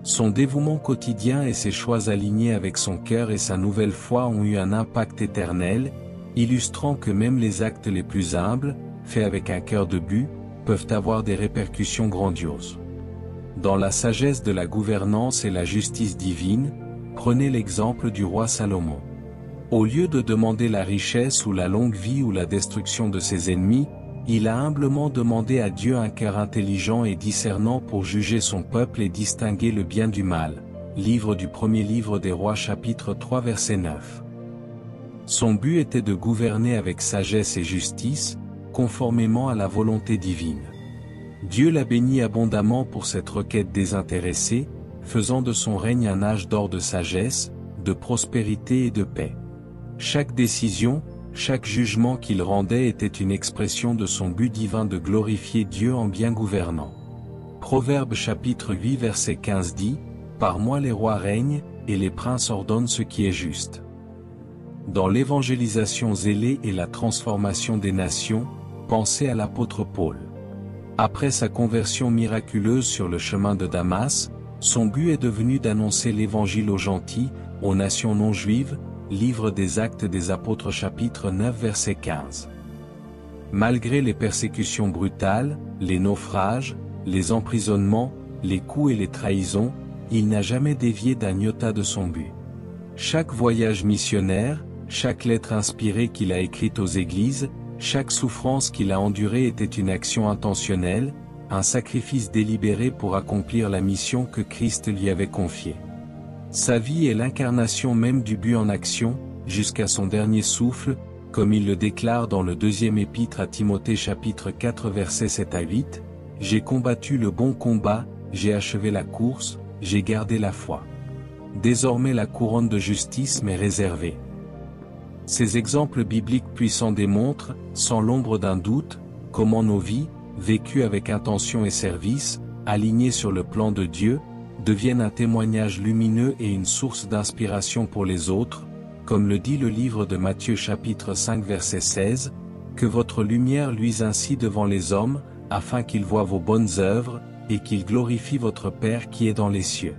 Son dévouement quotidien et ses choix alignés avec son cœur et sa nouvelle foi ont eu un impact éternel, illustrant que même les actes les plus humbles, faits avec un cœur de but, peuvent avoir des répercussions grandioses. Dans la sagesse de la gouvernance et la justice divine, prenez l'exemple du roi Salomon. Au lieu de demander la richesse ou la longue vie ou la destruction de ses ennemis, il a humblement demandé à Dieu un cœur intelligent et discernant pour juger son peuple et distinguer le bien du mal. Livre du premier livre des rois chapitre 3 verset 9. Son but était de gouverner avec sagesse et justice, conformément à la volonté divine. Dieu l'a béni abondamment pour cette requête désintéressée, faisant de son règne un âge d'or de sagesse, de prospérité et de paix. Chaque décision, chaque jugement qu'il rendait était une expression de son but divin de glorifier Dieu en bien gouvernant. Proverbe chapitre 8 verset 15 dit, « Par moi les rois règnent, et les princes ordonnent ce qui est juste. » Dans l'évangélisation zélée et la transformation des nations, pensez à l'apôtre Paul. Après sa conversion miraculeuse sur le chemin de Damas, son but est devenu d'annoncer l'évangile aux gentils, aux nations non juives. Livre des Actes des Apôtres chapitre 9 verset 15. Malgré les persécutions brutales, les naufrages, les emprisonnements, les coups et les trahisons, il n'a jamais dévié d'un iota de son but. Chaque voyage missionnaire, chaque lettre inspirée qu'il a écrite aux églises, chaque souffrance qu'il a endurée était une action intentionnelle, un sacrifice délibéré pour accomplir la mission que Christ lui avait confiée. Sa vie est l'incarnation même du but en action, jusqu'à son dernier souffle, comme il le déclare dans le deuxième épître à Timothée chapitre 4 versets 7 à 8, « J'ai combattu le bon combat, j'ai achevé la course, j'ai gardé la foi. Désormais la couronne de justice m'est réservée. » Ces exemples bibliques puissants démontrent, sans l'ombre d'un doute, comment nos vies, vécues avec intention et service, alignées sur le plan de Dieu, deviennent un témoignage lumineux et une source d'inspiration pour les autres, comme le dit le livre de Matthieu chapitre 5 verset 16, « Que votre lumière luise ainsi devant les hommes, afin qu'ils voient vos bonnes œuvres, et qu'ils glorifient votre Père qui est dans les cieux. »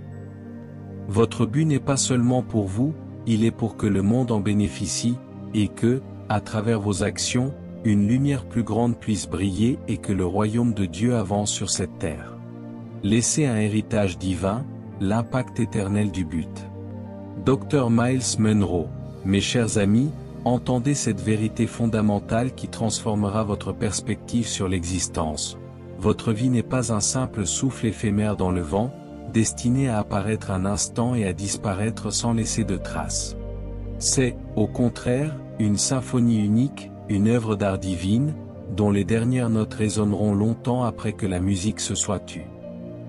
Votre but n'est pas seulement pour vous, il est pour que le monde en bénéficie, et que, à travers vos actions, une lumière plus grande puisse briller et que le royaume de Dieu avance sur cette terre. Laissez un héritage divin, l'impact éternel du but. Dr Myles Munroe, mes chers amis, entendez cette vérité fondamentale qui transformera votre perspective sur l'existence. Votre vie n'est pas un simple souffle éphémère dans le vent, destiné à apparaître un instant et à disparaître sans laisser de traces. C'est, au contraire, une symphonie unique, une œuvre d'art divine, dont les dernières notes résonneront longtemps après que la musique se soit tue.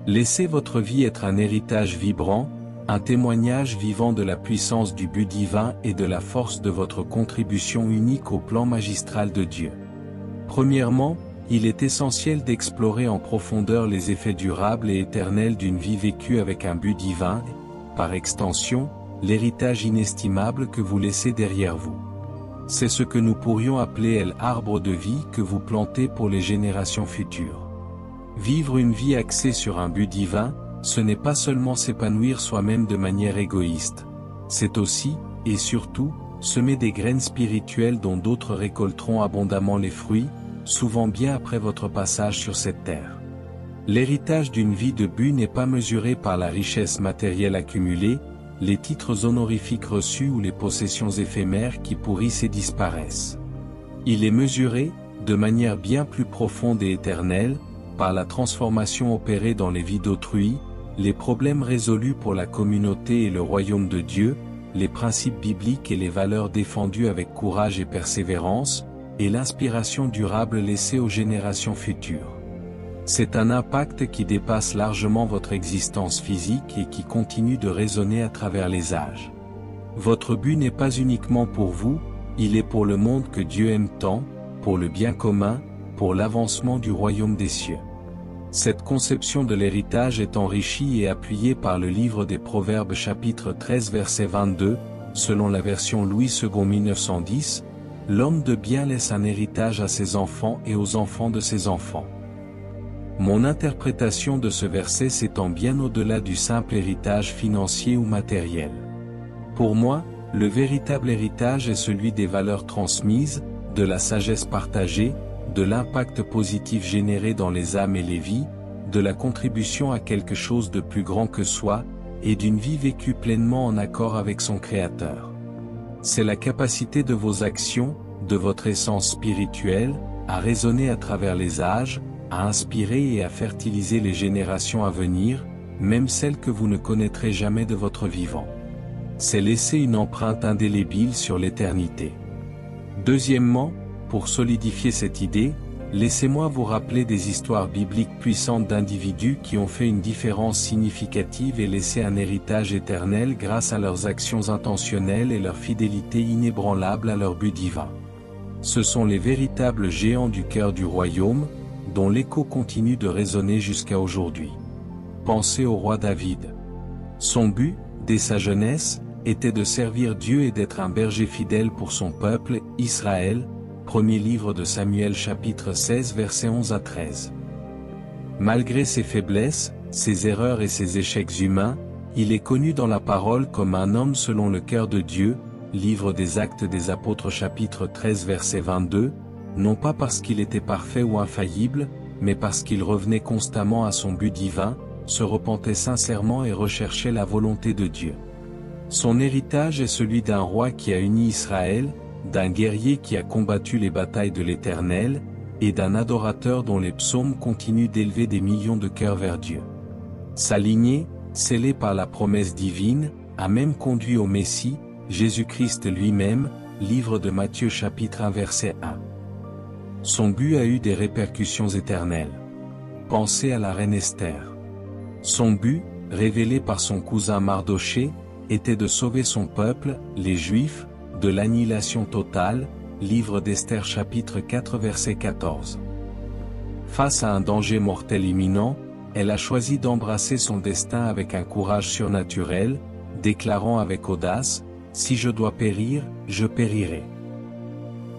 Laissez votre vie être un héritage vibrant, un témoignage vivant de la puissance du but divin et de la force de votre contribution unique au plan magistral de Dieu. Premièrement, il est essentiel d'explorer en profondeur les effets durables et éternels d'une vie vécue avec un but divin et, par extension, l'héritage inestimable que vous laissez derrière vous. C'est ce que nous pourrions appeler l'arbre de vie que vous plantez pour les générations futures. Vivre une vie axée sur un but divin, ce n'est pas seulement s'épanouir soi-même de manière égoïste. C'est aussi, et surtout, semer des graines spirituelles dont d'autres récolteront abondamment les fruits, souvent bien après votre passage sur cette terre. L'héritage d'une vie de but n'est pas mesuré par la richesse matérielle accumulée, les titres honorifiques reçus ou les possessions éphémères qui pourrissent et disparaissent. Il est mesuré, de manière bien plus profonde et éternelle, par la transformation opérée dans les vies d'autrui, les problèmes résolus pour la communauté et le royaume de Dieu, les principes bibliques et les valeurs défendues avec courage et persévérance, et l'inspiration durable laissée aux générations futures. C'est un impact qui dépasse largement votre existence physique et qui continue de résonner à travers les âges. Votre but n'est pas uniquement pour vous, il est pour le monde que Dieu aime tant, pour le bien commun, pour l'avancement du royaume des cieux. Cette conception de l'héritage est enrichie et appuyée par le livre des Proverbes chapitre 13 verset 22, selon la version Louis II 1910, « L'homme de bien laisse un héritage à ses enfants et aux enfants de ses enfants ». Mon interprétation de ce verset s'étend bien au-delà du simple héritage financier ou matériel. Pour moi, le véritable héritage est celui des valeurs transmises, de la sagesse partagée, de l'impact positif généré dans les âmes et les vies, de la contribution à quelque chose de plus grand que soi, et d'une vie vécue pleinement en accord avec son Créateur. C'est la capacité de vos actions, de votre essence spirituelle, à résonner à travers les âges, à inspirer et à fertiliser les générations à venir, même celles que vous ne connaîtrez jamais de votre vivant. C'est laisser une empreinte indélébile sur l'éternité. Deuxièmement, pour solidifier cette idée, laissez-moi vous rappeler des histoires bibliques puissantes d'individus qui ont fait une différence significative et laissé un héritage éternel grâce à leurs actions intentionnelles et leur fidélité inébranlable à leur but divin. Ce sont les véritables géants du cœur du royaume, dont l'écho continue de résonner jusqu'à aujourd'hui. Pensez au roi David. Son but, dès sa jeunesse, était de servir Dieu et d'être un berger fidèle pour son peuple, Israël. Premier livre de Samuel chapitre 16 versets 11 à 13. Malgré ses faiblesses, ses erreurs et ses échecs humains, il est connu dans la parole comme un homme selon le cœur de Dieu, livre des Actes des Apôtres chapitre 13 verset 22, non pas parce qu'il était parfait ou infaillible, mais parce qu'il revenait constamment à son but divin, se repentait sincèrement et recherchait la volonté de Dieu. Son héritage est celui d'un roi qui a uni Israël, d'un guerrier qui a combattu les batailles de l'Éternel, et d'un adorateur dont les psaumes continuent d'élever des millions de cœurs vers Dieu. Sa lignée, scellée par la promesse divine, a même conduit au Messie, Jésus-Christ lui-même, livre de Matthieu chapitre 1 verset 1. Son but a eu des répercussions éternelles. Pensez à la reine Esther. Son but, révélé par son cousin Mardoché, était de sauver son peuple, les Juifs, de l'annihilation totale, livre d'Esther chapitre 4 verset 14. Face à un danger mortel imminent, elle a choisi d'embrasser son destin avec un courage surnaturel, déclarant avec audace, « Si je dois périr, je périrai ».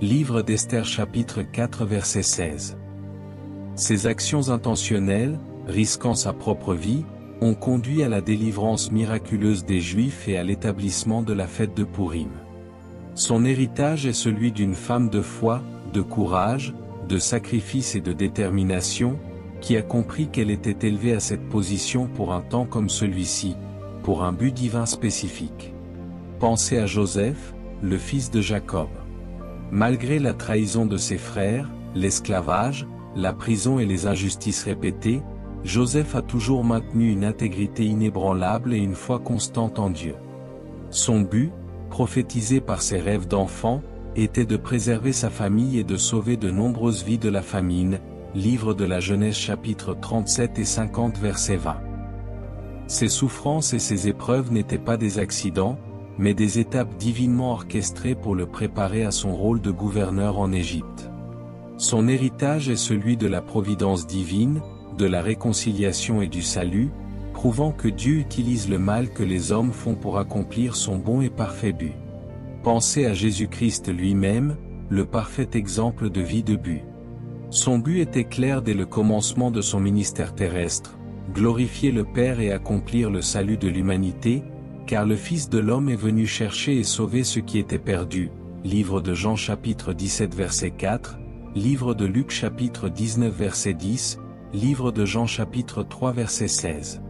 Livre d'Esther chapitre 4 verset 16. Ses actions intentionnelles, risquant sa propre vie, ont conduit à la délivrance miraculeuse des Juifs et à l'établissement de la fête de Pourim. Son héritage est celui d'une femme de foi, de courage, de sacrifice et de détermination, qui a compris qu'elle était élevée à cette position pour un temps comme celui-ci, pour un but divin spécifique. Pensez à Joseph, le fils de Jacob. Malgré la trahison de ses frères, l'esclavage, la prison et les injustices répétées, Joseph a toujours maintenu une intégrité inébranlable et une foi constante en Dieu. Son but, prophétisé par ses rêves d'enfant, était de préserver sa famille et de sauver de nombreuses vies de la famine, livre de la Genèse chapitre 37 et 50 verset 20. Ses souffrances et ses épreuves n'étaient pas des accidents, mais des étapes divinement orchestrées pour le préparer à son rôle de gouverneur en Égypte. Son héritage est celui de la providence divine, de la réconciliation et du salut, prouvant que Dieu utilise le mal que les hommes font pour accomplir son bon et parfait but. Pensez à Jésus-Christ lui-même, le parfait exemple de vie de but. Son but était clair dès le commencement de son ministère terrestre, glorifier le Père et accomplir le salut de l'humanité, car le Fils de l'homme est venu chercher et sauver ce qui était perdu. Livre de Jean chapitre 17 verset 4, livre de Luc chapitre 19 verset 10, livre de Jean chapitre 3 verset 16.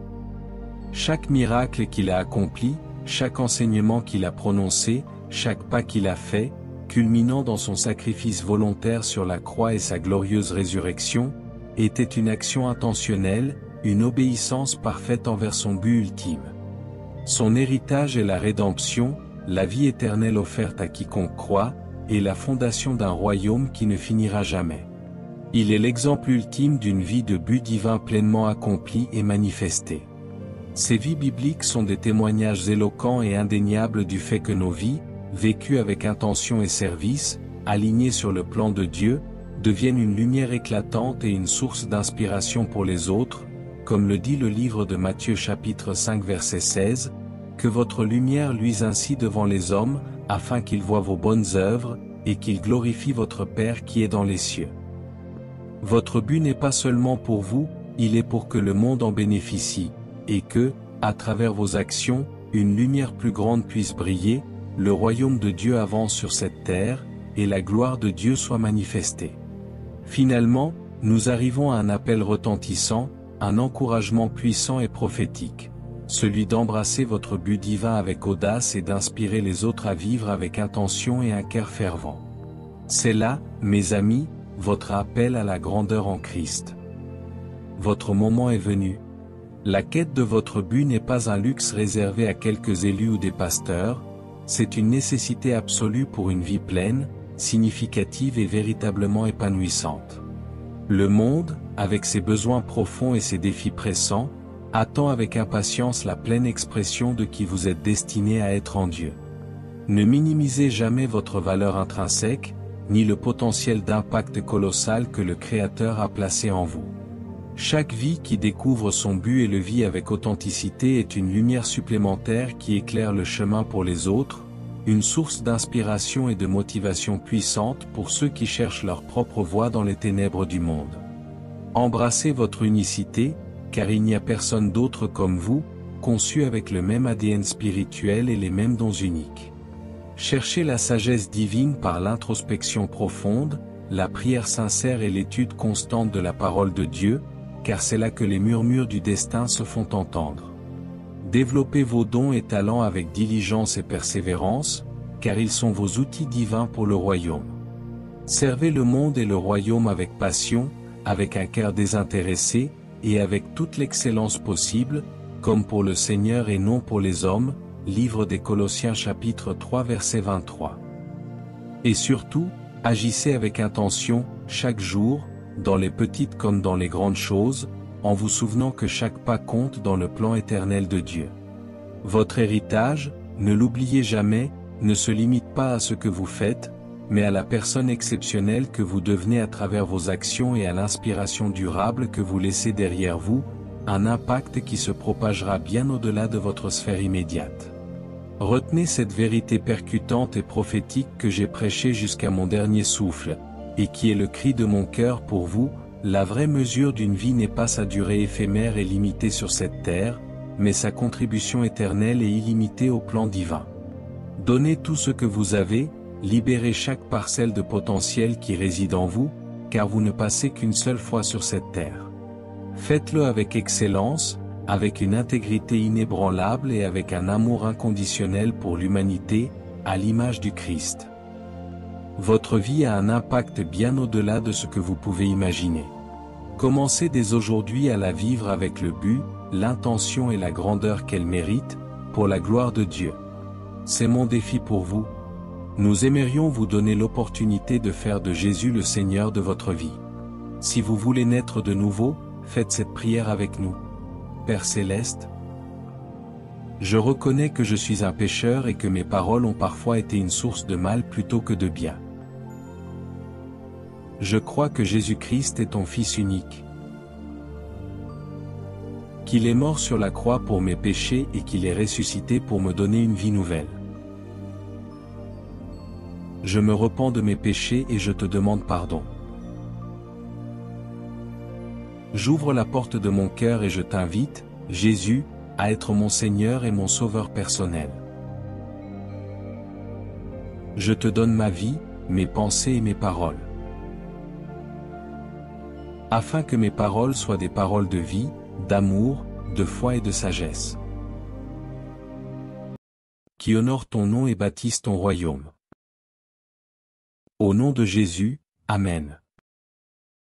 Chaque miracle qu'il a accompli, chaque enseignement qu'il a prononcé, chaque pas qu'il a fait, culminant dans son sacrifice volontaire sur la croix et sa glorieuse résurrection, était une action intentionnelle, une obéissance parfaite envers son but ultime. Son héritage est la rédemption, la vie éternelle offerte à quiconque croit, et la fondation d'un royaume qui ne finira jamais. Il est l'exemple ultime d'une vie de but divin pleinement accomplie et manifestée. Ces vies bibliques sont des témoignages éloquents et indéniables du fait que nos vies, vécues avec intention et service, alignées sur le plan de Dieu, deviennent une lumière éclatante et une source d'inspiration pour les autres, comme le dit le livre de Matthieu chapitre 5 verset 16, « Que votre lumière luise ainsi devant les hommes, afin qu'ils voient vos bonnes œuvres, et qu'ils glorifient votre Père qui est dans les cieux. » Votre but n'est pas seulement pour vous, il est pour que le monde en bénéficie, et que, à travers vos actions, une lumière plus grande puisse briller, le royaume de Dieu avance sur cette terre, et la gloire de Dieu soit manifestée. Finalement, nous arrivons à un appel retentissant, un encouragement puissant et prophétique, celui d'embrasser votre but divin avec audace et d'inspirer les autres à vivre avec intention et un cœur fervent. C'est là, mes amis, votre appel à la grandeur en Christ. Votre moment est venu. La quête de votre but n'est pas un luxe réservé à quelques élus ou des pasteurs, c'est une nécessité absolue pour une vie pleine, significative et véritablement épanouissante. Le monde, avec ses besoins profonds et ses défis pressants, attend avec impatience la pleine expression de qui vous êtes destiné à être en Dieu. Ne minimisez jamais votre valeur intrinsèque, ni le potentiel d'impact colossal que le Créateur a placé en vous. Chaque vie qui découvre son but et le vit avec authenticité est une lumière supplémentaire qui éclaire le chemin pour les autres, une source d'inspiration et de motivation puissante pour ceux qui cherchent leur propre voie dans les ténèbres du monde. Embrassez votre unicité, car il n'y a personne d'autre comme vous, conçu avec le même ADN spirituel et les mêmes dons uniques. Cherchez la sagesse divine par l'introspection profonde, la prière sincère et l'étude constante de la parole de Dieu, car c'est là que les murmures du destin se font entendre. Développez vos dons et talents avec diligence et persévérance, car ils sont vos outils divins pour le royaume. Servez le monde et le royaume avec passion, avec un cœur désintéressé, et avec toute l'excellence possible, comme pour le Seigneur et non pour les hommes, livre des Colossiens chapitre 3 verset 23. Et surtout, agissez avec intention, chaque jour, dans les petites comme dans les grandes choses, en vous souvenant que chaque pas compte dans le plan éternel de Dieu. Votre héritage, ne l'oubliez jamais, ne se limite pas à ce que vous faites, mais à la personne exceptionnelle que vous devenez à travers vos actions et à l'inspiration durable que vous laissez derrière vous, un impact qui se propagera bien au-delà de votre sphère immédiate. Retenez cette vérité percutante et prophétique que j'ai prêchée jusqu'à mon dernier souffle, et qui est le cri de mon cœur pour vous: la vraie mesure d'une vie n'est pas sa durée éphémère et limitée sur cette terre, mais sa contribution éternelle et illimitée au plan divin. Donnez tout ce que vous avez, libérez chaque parcelle de potentiel qui réside en vous, car vous ne passez qu'une seule fois sur cette terre. Faites-le avec excellence, avec une intégrité inébranlable et avec un amour inconditionnel pour l'humanité, à l'image du Christ. Votre vie a un impact bien au-delà de ce que vous pouvez imaginer. Commencez dès aujourd'hui à la vivre avec le but, l'intention et la grandeur qu'elle mérite, pour la gloire de Dieu. C'est mon défi pour vous. Nous aimerions vous donner l'opportunité de faire de Jésus le Seigneur de votre vie. Si vous voulez naître de nouveau, faites cette prière avec nous. Père Céleste, je reconnais que je suis un pécheur et que mes paroles ont parfois été une source de mal plutôt que de bien. Je crois que Jésus-Christ est ton Fils unique, qu'il est mort sur la croix pour mes péchés et qu'il est ressuscité pour me donner une vie nouvelle. Je me repens de mes péchés et je te demande pardon. J'ouvre la porte de mon cœur et je t'invite, Jésus, à être mon Seigneur et mon Sauveur personnel. Je te donne ma vie, mes pensées et mes paroles. Afin que mes paroles soient des paroles de vie, d'amour, de foi et de sagesse, qui honorent ton nom et bâtissent ton royaume. Au nom de Jésus, Amen.